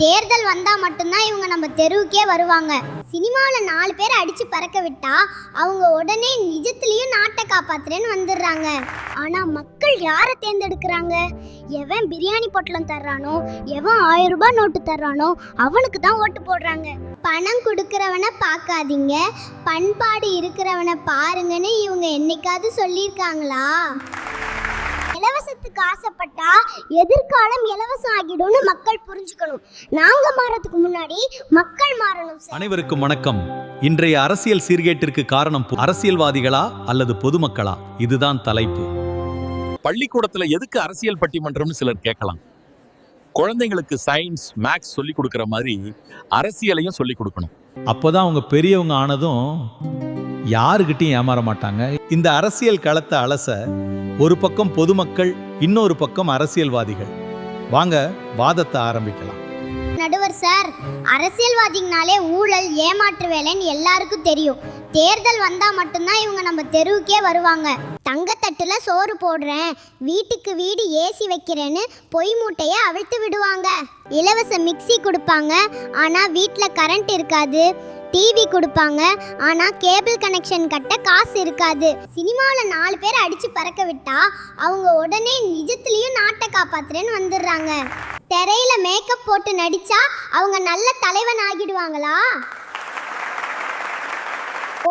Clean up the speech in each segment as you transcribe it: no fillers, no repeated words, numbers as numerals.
தேர்தல் வந்தா மட்டும்தான் இவங்க நம்ம தெருவுக்கே வருவாங்க. சினிமாவில் 4 பேரை அடிச்சு பறக்க விட்டா அவங்க உடனே நிஜத்திலையும் நாட்டை காப்பாத்துறேன்னு வந்துடுறாங்க. ஆனா மக்கள் யாரை தேர்ந்தெடுக்கிறாங்க? எவன் பிரியாணி பொட்டலம் தர்றானோ, எவன் 1000 ரூபாய் நோட்டு தர்றானோ அவனுக்கு தான் ஓட்டு போடுறாங்க. பணம் கொடுக்கறவனை பார்க்காதீங்க, பண்பாடு இருக்கிறவனை பாருங்கன்னு இவங்க என்னைக்காவது சொல்லியிருக்காங்களா? இலவசத்துக்கு ஆசைப்பட்டா எதிர்காலம் இலவசம் ஆகிடும்னு மக்கள் புரிஞ்சுக்கணும். நாங்க மாறதுக்கு முன்னாடி மக்கள் மாறணும். அனைவருக்கும் வணக்கம். இன்றைய அரசியல் சீர்கேட்டிற்கு காரணம் அரசியல்வாதிகளா அல்லது பொதுமக்களா? இதுதான் தலைப்பு. பள்ளிக்கூடத்துல எதுக்கு அரசியல் பட்டிமன்றம்னு சிலர் கேட்கலாம். குழந்தைங்களுக்கு சயின்ஸ் மேக்ஸ் சொல்லி கொடுக்கற மாதிரி அரசியலையும் சொல்லி கொடுக்கணும். அப்போதான் அவங்க பெரியவங்க ஆனதும் யாருகிட்டையும் ஏமாற மாட்டாங்க. இந்த அரசியல் களத்தை அலச ஒரு பக்கம் பொதுமக்கள், இன்னொரு பக்கம் அரசியல்வாதிகள். வாங்க வாதத்தை ஆரம்பிக்கலாம். நடுவர் சார், அரசியல்வாதிங்கனாலே ஊழல் ஏமாற்று வேலைன்னு எல்லாருக்கும் தெரியும். தேர்தல் வந்தா மட்டும்தான் இவங்க நம்ம தெருவுக்கே வருவாங்க. தங்கத்தட்டுல சோறு போடுறேன், வீட்டுக்கு வீடு ஏசி வைக்கிறேன்னு பொய் மூட்டையை அவிழ்த்து விடுவாங்க. இலவச மிக்சி கொடுப்பாங்க, ஆனா வீட்டில் கரண்ட் இருக்காது. டிவி கொடுப்பாங்க, ஆனா கேபிள் கனெக்ஷன் கட்ட காசு இருக்காது. சினிமாவில் 4 பேரை அடிச்சு பறக்க விட்டா அவங்க உடனே நிஜத்திலையும் நாட்டை காப்பாத்துறேன்னு வந்துடுறாங்க. திரையில மேக்கப் போட்டு நடிச்சா அவங்க நல்ல தலைவன் ஆகிடுவாங்களா?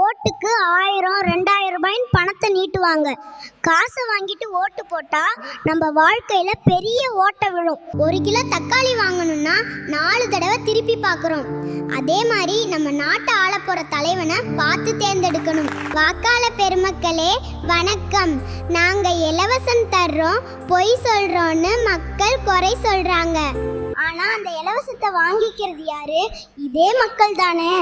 ஓட்டுக்கு 1000 2000 ரூபாய்ன்னு பணத்தை நீட்டுவாங்க. காசை வாங்கிட்டு ஓட்டு போட்டா நம்ம வாழ்க்கையில பெரிய ஓட்ட விழும். 1 கிலோ தக்காளி வாங்கணும்னா 4 தடவை திருப்பி பார்க்குறோம். அதே மாதிரி நம்ம நாட்டை ஆள போற தலைவனை பார்த்து தேர்ந்தெடுக்கணும். வாக்காள பெருமக்களே வணக்கம். நாங்க இலவசம் தர்றோம், பொய் சொல்றோம்னு மக்கள் குறை சொல்றாங்க. ஆனா அந்த இலவசத்தை வாங்கிக்கிறது யாரு? இதே மக்கள் தானே.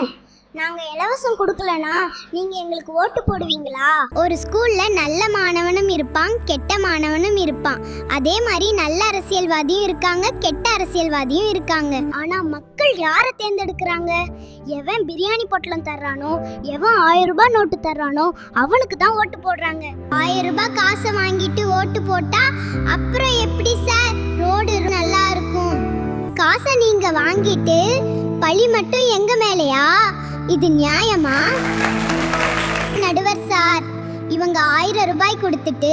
நாங்க இலவசம் கொடுக்கலனா நீங்க எங்களுக்கு ஓட்டு போடுவீங்களா? ஒரு ஸ்கூல்ல நல்ல மாணவனும் இருப்பான், கெட்ட மாணவனும் இருப்பான். அதே மாதிரி நல்ல அரசியல்வாதியும் இருக்காங்க, கெட்ட அரசியல்வாதியும் இருக்காங்க. ஆனா மக்கள் யாரை தேர்ந்தெடுக்கிறாங்க? எவன் பிரியாணி பொட்டலம் தர்றானோ, எவன் 1000 ரூபாய் நோட்டு தர்றானோ அவனுக்கு தான் ஓட்டு போடுறாங்க. 1000 ரூபாய் காசை வாங்கிட்டு ஓட்டு போட்டா அப்புறம் எப்படி சார் ரோடு நல்லா இருக்கும்? காசை நீங்க வாங்கிட்டு பழி மட்டும் எங்க மேலையா? இது நியாயமா? நடுவர் சார், இவங்க 1000 ரூபாய் கொடுத்துட்டு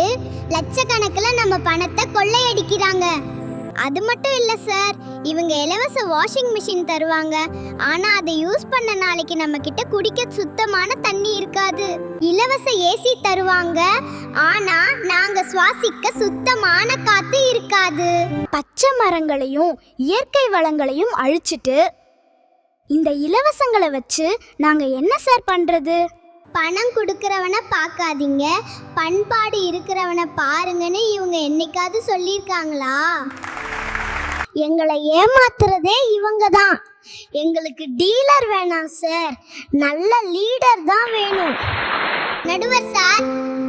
லட்சக்கணக்கில் நம்ம பணத்தை கொள்ளையடிக்கிறாங்க. அது மட்டும் இல்லை சார், இவங்க இலவச வாஷிங் மிஷின் தருவாங்க, ஆனா அதை யூஸ் பண்ண நாளைக்கு நம்ம கிட்ட குடிக்க சுத்தமான தண்ணி இருக்காது. இலவச ஏசி தருவாங்க, ஆனா நாங்க சுவாசிக்க சுத்தமான காத்து இருக்காது. பச்சை மரங்களையும் இயற்கை வளங்களையும் அழிச்சிட்டு இந்த இலவசங்களை வச்சு நாங்க என்ன சார் பண்றது? பணம் கொடுக்கறவனை பார்க்காதீங்க, பண்பாடு இருக்கிறவனை பாருங்கன்னு இவங்க என்னைக்காவது சொல்லியிருக்காங்களா? எங்களை ஏமாத்துறதே இவங்க தான். எங்களுக்கு டீலர் வேணாம் சார், நல்ல லீடர் தான் வேணும். நடுவர் சார்,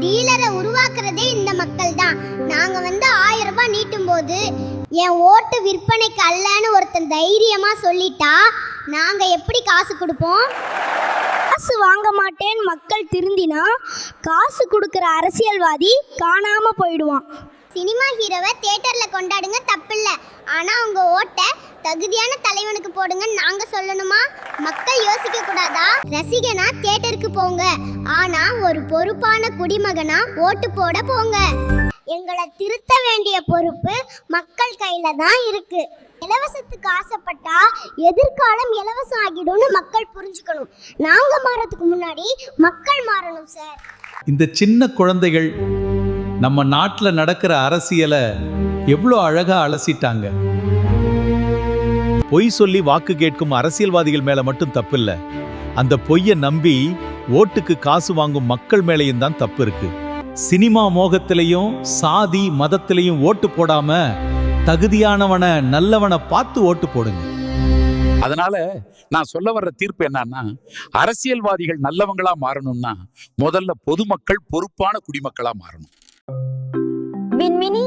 டீலரை உருவாக்குறதே இந்த மக்கள் தான். நாங்க 1000 ரூபாய் நீட்டும் போது என் ஓட்டு விற்பனைக்கு அல்லன்னு ஒருத்தன் தைரியமா சொல்லிட்டா நாங்க எப்படி காசு கொடுப்போம்? காசு வாங்க மாட்டேன்னு மக்கள் திருந்தினா காசு கொடுக்கிற அரசியல்வாதி காணாம போயிடுவான். சினிமா ஹீரோவை தியேட்டர்ல கொண்டாடுங்க, தப்பில்லை. ஆனா உங்க ஓட்டை தகுதியான தலைவனுக்கு போடுங்கன்னு நாங்க சொல்லணுமா? மக்கள் யோசிக்க கூடாதா? ரசிகனா தியேட்டருக்கு போங்க, ஆனா ஒரு பொறுப்பான குடிமகனா ஓட்டு போட போங்க. எங்களை திருத்த வேண்டிய பொறுப்பு மக்கள் கையில தான் இருக்கு. இலவசத்துக்கு ஆசைப்பட்டா எதிர்காலம் இலவசம் ஆகிடும்னு மக்கள் புரிஞ்சுக்கணும். நாங்க மாறதுக்கு முன்னாடி மக்கள் மாறணும் சார். இந்த சின்ன குழந்தைகள் நம்ம நாட்டில் நடக்கிற அரசியலை எவ்வளோ அழகா அலசிட்டாங்க. பொய் சொல்லி வாக்கு கேட்கும் அரசியல்வாதிகள் மேல மட்டும் தப்பு இல்ல, அந்த பொய்யை நம்பி ஓட்டுக்கு காசு வாங்கும் மக்கள் மேலையும் தான் தப்பு இருக்கு. சினிமா மோகத்திலையும் சாதி மதத்திலையும் ஓட்டு போடாம தகுதியானவனை நல்லவனை பார்த்து ஓட்டு போடுங்க. அதனால நான் சொல்ல வர்ற தீர்ப்பு என்னன்னா, அரசியல்வாதிகள் நல்லவங்களா மாறணும்னா முதல்ல பொதுமக்கள் பொறுப்பான குடிமக்களா மாறணும். மின்மினி